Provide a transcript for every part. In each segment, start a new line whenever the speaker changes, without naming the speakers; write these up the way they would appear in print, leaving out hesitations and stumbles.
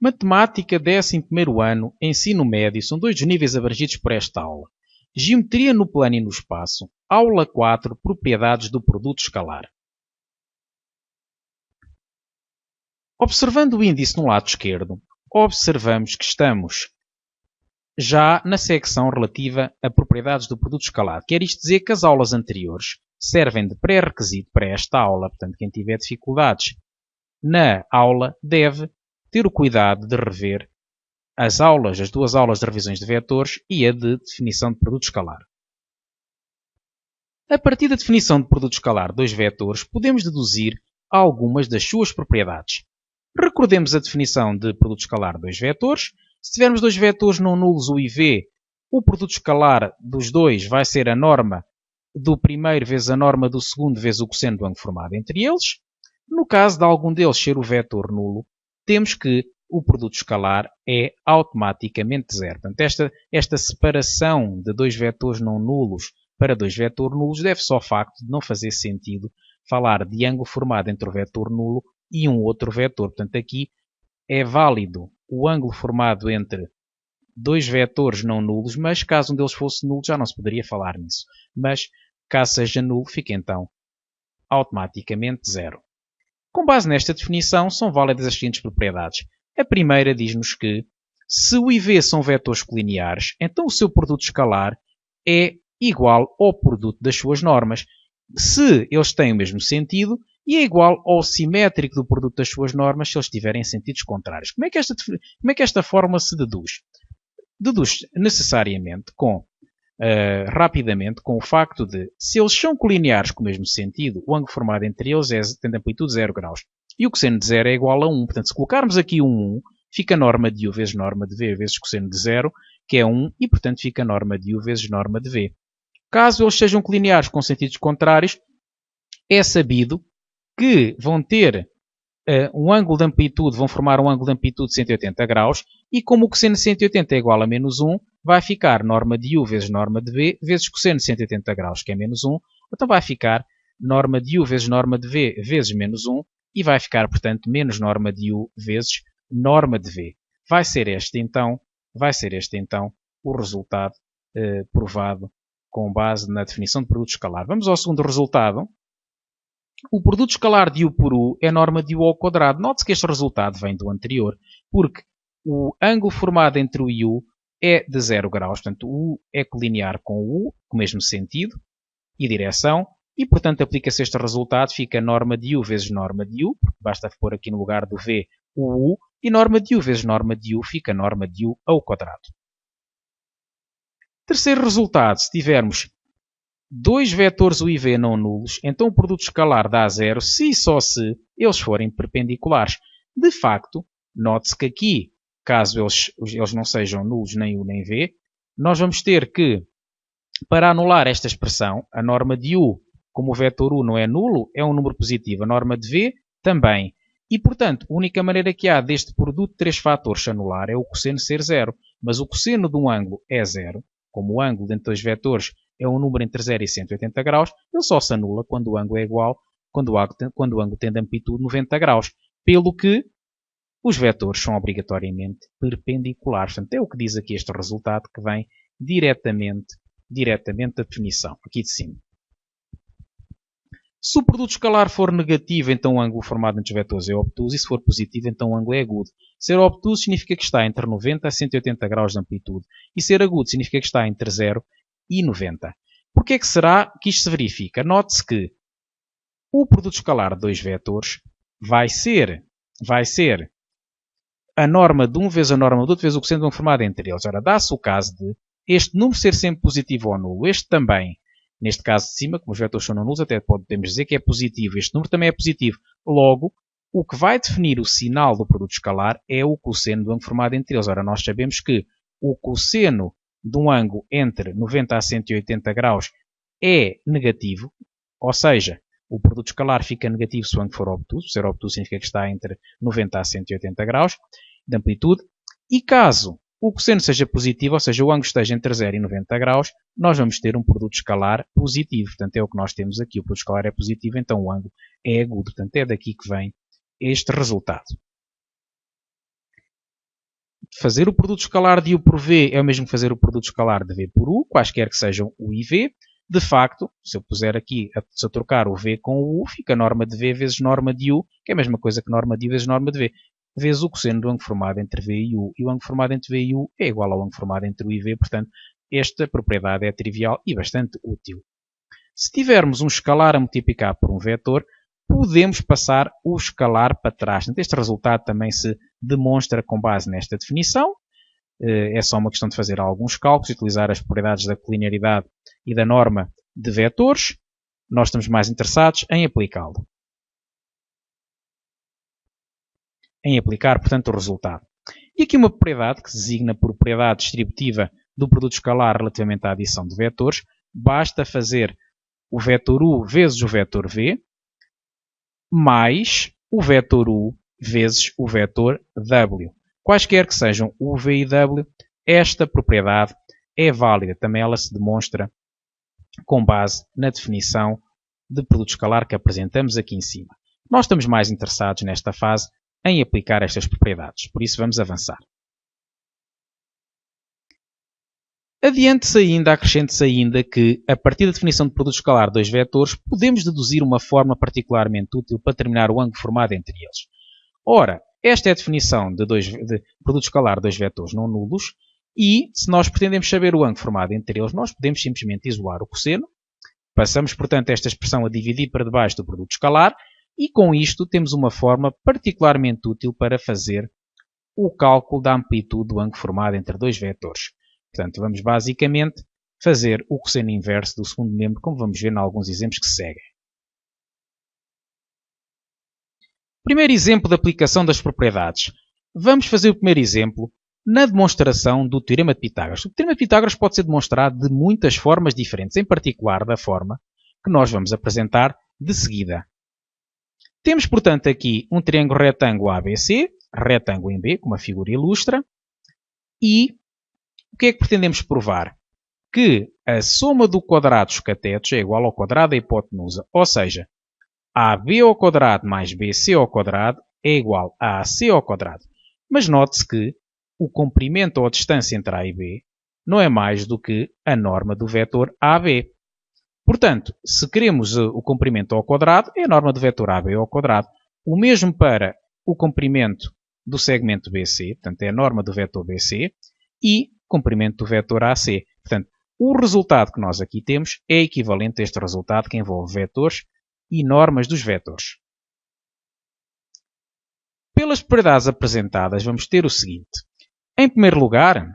Matemática, 11º ano, ensino médio, são 2 dos níveis abrangidos por esta aula. Geometria no plano e no espaço, aula 4, propriedades do produto escalar. Observando o índice no lado esquerdo, observamos que estamos já na secção relativa a propriedades do produto escalar. Quer isto dizer que as aulas anteriores servem de pré-requisito para esta aula. Portanto, quem tiver dificuldades na aula deve ter o cuidado de rever as duas aulas de revisões de vetores e a de definição de produto escalar. A partir da definição de produto escalar de dois vetores, podemos deduzir algumas das suas propriedades. Recordemos a definição de produto escalar de dois vetores. Se tivermos dois vetores não nulos, u e v, o produto escalar dos dois vai ser a norma do primeiro vezes a norma do segundo vezes o cosseno do ângulo formado entre eles. No caso de algum deles ser o vetor nulo, temos que o produto escalar é automaticamente zero. Portanto, esta separação de dois vetores não nulos para dois vetores nulos deve-se ao facto de não fazer sentido falar de ângulo formado entre o vetor nulo e um outro vetor. Portanto, aqui é válido o ângulo formado entre dois vetores não nulos, mas caso um deles fosse nulo já não se poderia falar nisso. Mas caso seja nulo, fica então automaticamente zero. Com base nesta definição, são válidas as seguintes propriedades. A primeira diz-nos que, se o e v são vetores colineares, então o seu produto escalar é igual ao produto das suas normas. Se eles têm o mesmo sentido, e é igual ao simétrico do produto das suas normas se eles tiverem sentidos contrários. Como é que esta fórmula se deduz? Deduz necessariamente rapidamente com o facto de, se eles são colineares com o mesmo sentido, o ângulo formado entre eles tem de amplitude 0 graus. E o cosseno de 0 é igual a 1. Portanto, se colocarmos aqui um 1, fica norma de u vezes norma de v vezes cosseno de 0, que é 1, e portanto fica norma de u vezes norma de v. Caso eles sejam colineares com sentidos contrários, é sabido que vão ter um ângulo de amplitude, vão formar um ângulo de amplitude de 180 graus, e como o cosseno de 180 é igual a menos 1, vai ficar norma de u vezes norma de v vezes cosseno de 180 graus, que é menos 1, então vai ficar norma de u vezes norma de v vezes menos 1, e vai ficar, portanto, menos norma de u vezes norma de v. Vai ser este, então, o resultado provado com base na definição de produto escalar. Vamos ao segundo resultado. O produto escalar de u por u é norma de u ao quadrado. Note-se que este resultado vem do anterior, porque o ângulo formado entre o e u é de 0 graus. Portanto, o u é colinear com o u, com o mesmo sentido e direção, e, portanto, aplica-se este resultado, fica norma de u vezes norma de u, basta pôr aqui no lugar do v o u, e norma de u vezes norma de u fica norma de u ao quadrado. Terceiro resultado, se tivermos dois vetores u e v não nulos, então o produto escalar dá zero se e só se eles forem perpendiculares. De facto, note-se que aqui, caso eles não sejam nulos nem u nem v, nós vamos ter que, para anular esta expressão, a norma de u, como o vetor u não é nulo, é um número positivo. A norma de v também. E, portanto, a única maneira que há deste produto de três fatores se anular é o cosseno ser zero. Mas o cosseno de um ângulo é zero. Como o ângulo entre dois vetores é um número entre 0 e 180 graus, ele só se anula quando o ângulo é igual, quando o ângulo tem de amplitude 90 graus. Pelo que os vetores são obrigatoriamente perpendiculares. Portanto, é o que diz aqui este resultado que vem diretamente da definição, aqui de cima. Se o produto escalar for negativo, então o ângulo formado entre os vetores é obtuso, e se for positivo, então o ângulo é agudo. Ser obtuso significa que está entre 90 a 180 graus de amplitude, e ser agudo significa que está entre 0 e 90. Por que é que será que isto se verifica? Note-se que o produto escalar de dois vetores vai ser a norma de um vezes a norma do outro vezes o cosseno de um formado entre eles. Ora, dá-se o caso de este número ser sempre positivo ou nulo, este também. Neste caso de cima, como os vetores são não nulos, até podemos dizer que é positivo. Este número também é positivo. Logo, o que vai definir o sinal do produto escalar é o cosseno do ângulo formado entre eles. Ora, nós sabemos que o cosseno de um ângulo entre 90 a 180 graus é negativo, ou seja, o produto escalar fica negativo se o ângulo for obtuso. Ser obtuso significa que está entre 90 a 180 graus de amplitude. E caso o cosseno seja positivo, ou seja, o ângulo esteja entre 0 e 90 graus, nós vamos ter um produto escalar positivo. Portanto, é o que nós temos aqui. O produto escalar é positivo, então o ângulo é agudo. Portanto, é daqui que vem este resultado. fazer o produto escalar de U por V é o mesmo que fazer o produto escalar de V por U, quaisquer que sejam U e V. De facto, se eu puser aqui, se eu trocar o V com o U, fica norma de V vezes norma de U, que é a mesma coisa que norma de U vezes norma de V, vezes o cosseno do ângulo formado entre V e U. E o ângulo formado entre V e U é igual ao ângulo formado entre U e V, portanto, esta propriedade é trivial e bastante útil. Se tivermos um escalar a multiplicar por um vetor, podemos passar o escalar para trás. Este resultado também se demonstra com base nesta definição. É só uma questão de fazer alguns cálculos, utilizar as propriedades da colinearidade e da norma de vetores. Nós estamos mais interessados em aplicá-lo. Em aplicar, portanto, o resultado. E aqui uma propriedade que se designa por propriedade distributiva do produto escalar relativamente à adição de vetores. Basta fazer o vetor U vezes o vetor V mais o vetor U vezes o vetor W. Quaisquer que sejam U, V e W, esta propriedade é válida. Também ela se demonstra com base na definição de produto escalar que apresentamos aqui em cima. Nós estamos mais interessados nesta fase em aplicar estas propriedades, por isso vamos avançar. Adiante-se ainda, acrescente-se ainda que, a partir da definição de produto escalar de dois vetores, podemos deduzir uma forma particularmente útil para determinar o ângulo formado entre eles. Ora, esta é a definição de produto escalar de dois vetores não nulos e, se nós pretendemos saber o ângulo formado entre eles, nós podemos simplesmente isolar o cosseno. Passamos, portanto, esta expressão a dividir para debaixo do produto escalar e, com isto, temos uma forma particularmente útil para fazer o cálculo da amplitude do ângulo formado entre dois vetores. Portanto, vamos basicamente fazer o cosseno inverso do segundo membro, como vamos ver em alguns exemplos que se seguem. Primeiro exemplo de aplicação das propriedades. Vamos fazer o primeiro exemplo na demonstração do Teorema de Pitágoras. O Teorema de Pitágoras pode ser demonstrado de muitas formas diferentes, em particular da forma que nós vamos apresentar de seguida. Temos, portanto, aqui um triângulo retângulo ABC, retângulo em B, como a figura ilustra, e o que é que pretendemos provar? Que a soma do quadrado dos catetos é igual ao quadrado da hipotenusa, ou seja, AB ao quadrado mais BC ao quadrado é igual a AC ao quadrado. Mas note-se que o comprimento ou a distância entre A e B não é mais do que a norma do vetor AB. Portanto, se queremos o comprimento ao quadrado, é a norma do vetor AB ao quadrado. O mesmo para o comprimento do segmento BC, portanto, é a norma do vetor BC, e comprimento do vetor AC. Portanto, o resultado que nós aqui temos é equivalente a este resultado que envolve vetores e normas dos vetores. Pelas propriedades apresentadas, vamos ter o seguinte. Em primeiro lugar,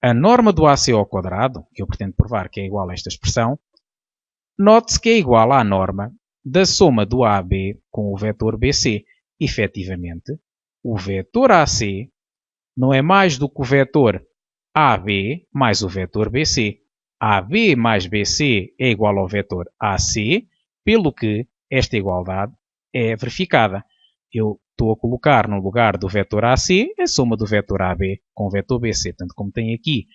a norma do AC ao quadrado, que eu pretendo provar que é igual a esta expressão, note-se que é igual à norma da soma do AB com o vetor BC. Efetivamente, o vetor AC não é mais do que o vetor AB mais o vetor BC. AB mais BC é igual ao vetor AC, pelo que esta igualdade é verificada. Eu estou a colocar no lugar do vetor AC a soma do vetor AB com o vetor BC. Portanto, como tem aqui,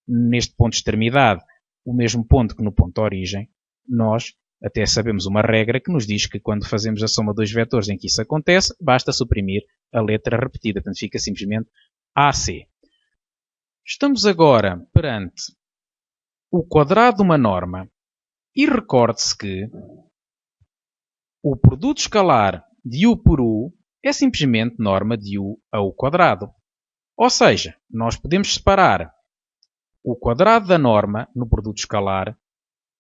neste ponto de extremidade, o mesmo ponto que no ponto de origem, nós até sabemos uma regra que nos diz que quando fazemos a soma de dois vetores em que isso acontece, basta suprimir a letra repetida. Portanto, fica simplesmente AC. Estamos agora perante o quadrado de uma norma e recorde-se que o produto escalar de U por U é simplesmente norma de U ao quadrado. Ou seja, nós podemos separar o quadrado da norma no produto escalar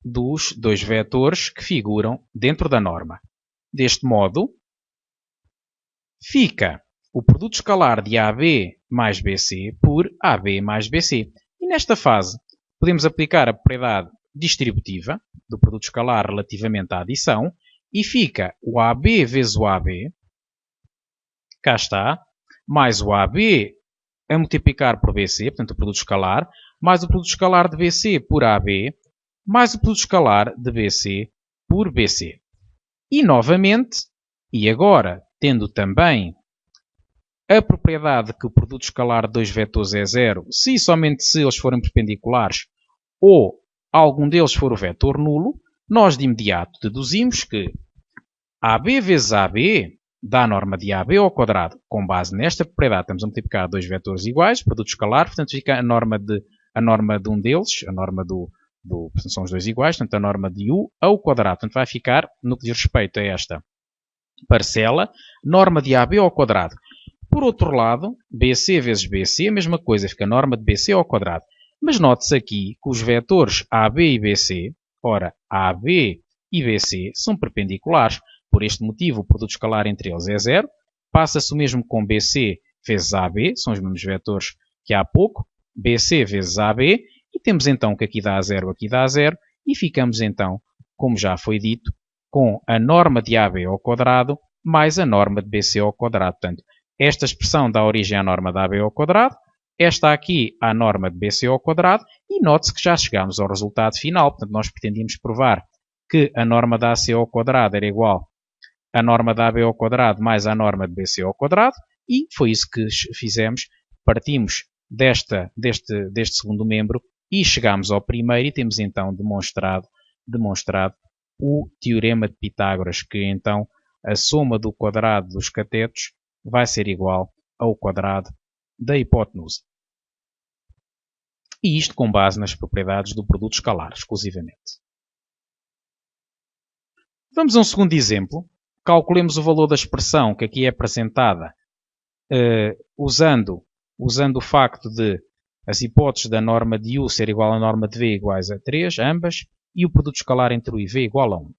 dos dois vetores que figuram dentro da norma. Deste modo, fica o produto escalar de AB mais BC por AB mais BC. E nesta fase, podemos aplicar a propriedade distributiva do produto escalar relativamente à adição e fica o AB vezes o AB, cá está, mais o AB a multiplicar por BC, portanto o produto escalar, mais o produto escalar de BC por AB, mais o produto escalar de BC por BC. E novamente, e agora tendo também a propriedade que o produto escalar de dois vetores é zero, se e somente se eles forem perpendiculares ou algum deles for o vetor nulo, nós de imediato deduzimos que AB vezes AB da norma de AB ao quadrado. Com base nesta propriedade, estamos a multiplicar dois vetores iguais, produto escalar, portanto fica a norma de um deles, a norma portanto, são os dois iguais, portanto a norma de U ao quadrado. Portanto vai ficar, no que diz respeito a esta parcela, norma de AB ao quadrado. Por outro lado, BC vezes BC, a mesma coisa, fica a norma de BC ao quadrado. Mas note-se aqui que os vetores AB e BC, ora, AB e BC são perpendiculares. Por este motivo, o produto escalar entre eles é zero. Passa-se o mesmo com BC vezes AB, são os mesmos vetores que há pouco. BC vezes AB, e temos então que aqui dá zero, e ficamos então, como já foi dito, com a norma de AB ao quadrado mais a norma de BC ao quadrado. Portanto, esta expressão dá origem à norma de AB ao quadrado, esta aqui à norma de BC ao quadrado, e note-se que já chegámos ao resultado final. Portanto, nós pretendíamos provar que a norma da AC ao quadrado era igual à norma da AB ao quadrado mais a norma de BC ao quadrado, e foi isso que fizemos. Partimos deste segundo membro e chegámos ao primeiro e temos então demonstrado o teorema de Pitágoras, que então a soma do quadrado dos catetos vai ser igual ao quadrado da hipotenusa. E isto com base nas propriedades do produto escalar, exclusivamente. Vamos a um segundo exemplo. Calculemos o valor da expressão que aqui é apresentada usando o facto de as hipóteses da norma de U ser igual à norma de V iguais a 3, ambas, e o produto escalar entre U e V igual a 1.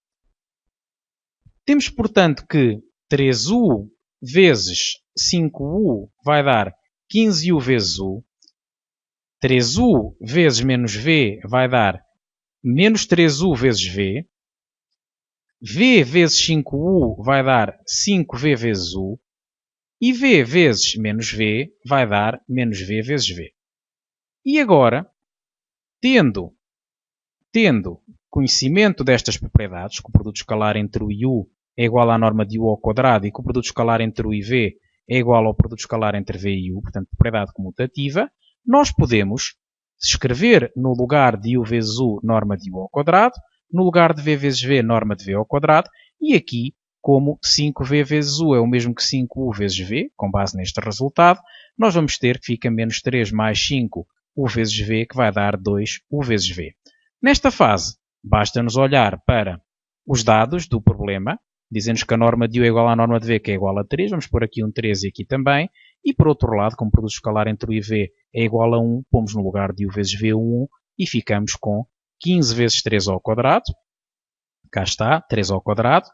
Temos, portanto, que 3U vezes 5U vai dar 15U vezes U. 3U vezes menos V vai dar menos 3U vezes V. V vezes 5U vai dar 5V vezes U. E V vezes menos V vai dar menos V vezes V. E agora, tendo conhecimento destas propriedades, que o produto escalar entre U e U é igual à norma de U ao quadrado e que o produto escalar entre U e V é igual ao produto escalar entre V e U, portanto, propriedade comutativa, nós podemos escrever no lugar de U vezes U norma de U ao quadrado, no lugar de V vezes V norma de V ao quadrado, e aqui, como 5V vezes U é o mesmo que 5U vezes V, com base neste resultado, nós vamos ter que fica menos 3 mais 5U vezes V, que vai dar 2U vezes V. Nesta fase, basta-nos olhar para os dados do problema, dizendo-nos que a norma de U é igual à norma de V, que é igual a 3, vamos pôr aqui um 3 e aqui também, e por outro lado, como o produto escalar entre U e V é igual a 1, pomos no lugar de U vezes V 1, e ficamos com 15 vezes 3 ao quadrado, cá está, 3 ao quadrado,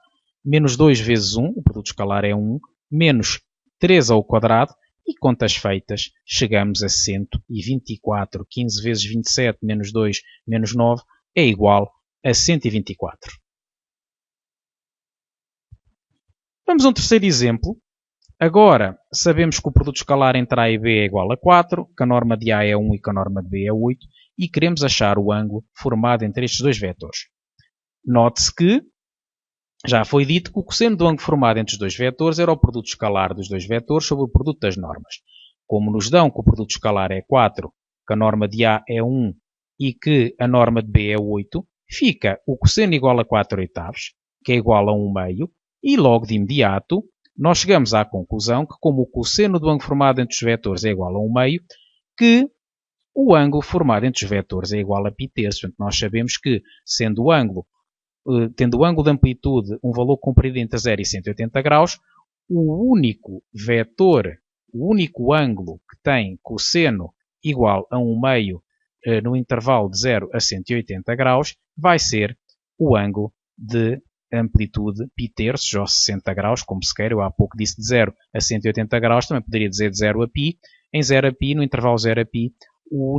menos 2 vezes 1, o produto escalar é 1, menos 3 ao quadrado, e contas feitas, chegamos a 124. 15 vezes 27 menos 2 menos 9 é igual a 124. Vamos a um terceiro exemplo. Agora, sabemos que o produto escalar entre A e B é igual a 4, que a norma de A é 1 e que a norma de B é 8, e queremos achar o ângulo formado entre estes dois vetores. Note-se que já foi dito que o cosseno do ângulo formado entre os dois vetores era o produto escalar dos dois vetores sobre o produto das normas. Como nos dão que o produto escalar é 4, que a norma de A é 1 e que a norma de B é 8, fica o cosseno igual a 4 oitavos, que é igual a 1 meio, e logo de imediato nós chegamos à conclusão que, como o cosseno do ângulo formado entre os vetores é igual a 1 meio, que o ângulo formado entre os vetores é igual a π terços. Portanto, nós sabemos que, tendo o ângulo de amplitude um valor comprido entre 0 e 180 graus, o único vetor, o único ângulo que tem cosseno igual a 1 meio no intervalo de 0 a 180 graus vai ser o ângulo de amplitude π terços, ou 60 graus, como se queira. Eu há pouco disse de 0 a 180 graus, também poderia dizer de 0 a π. Em 0 a π, no intervalo 0 a π, o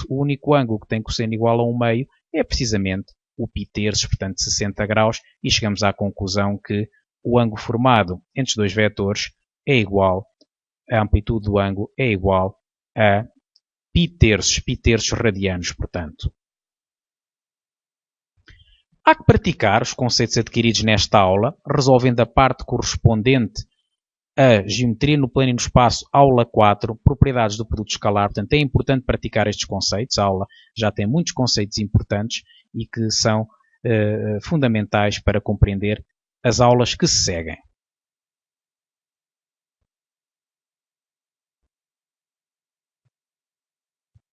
único ângulo que tem cosseno igual a 1 meio é precisamente o π terços, portanto 60 graus, e chegamos à conclusão que o ângulo formado entre os dois vetores é igual, a amplitude do ângulo é igual a π terços radianos, portanto. Há que praticar os conceitos adquiridos nesta aula, resolvendo a parte correspondente à geometria no plano e no espaço, aula 4, propriedades do produto escalar. Portanto, é importante praticar estes conceitos. A aula já tem muitos conceitos importantes e que são fundamentais para compreender as aulas que se seguem.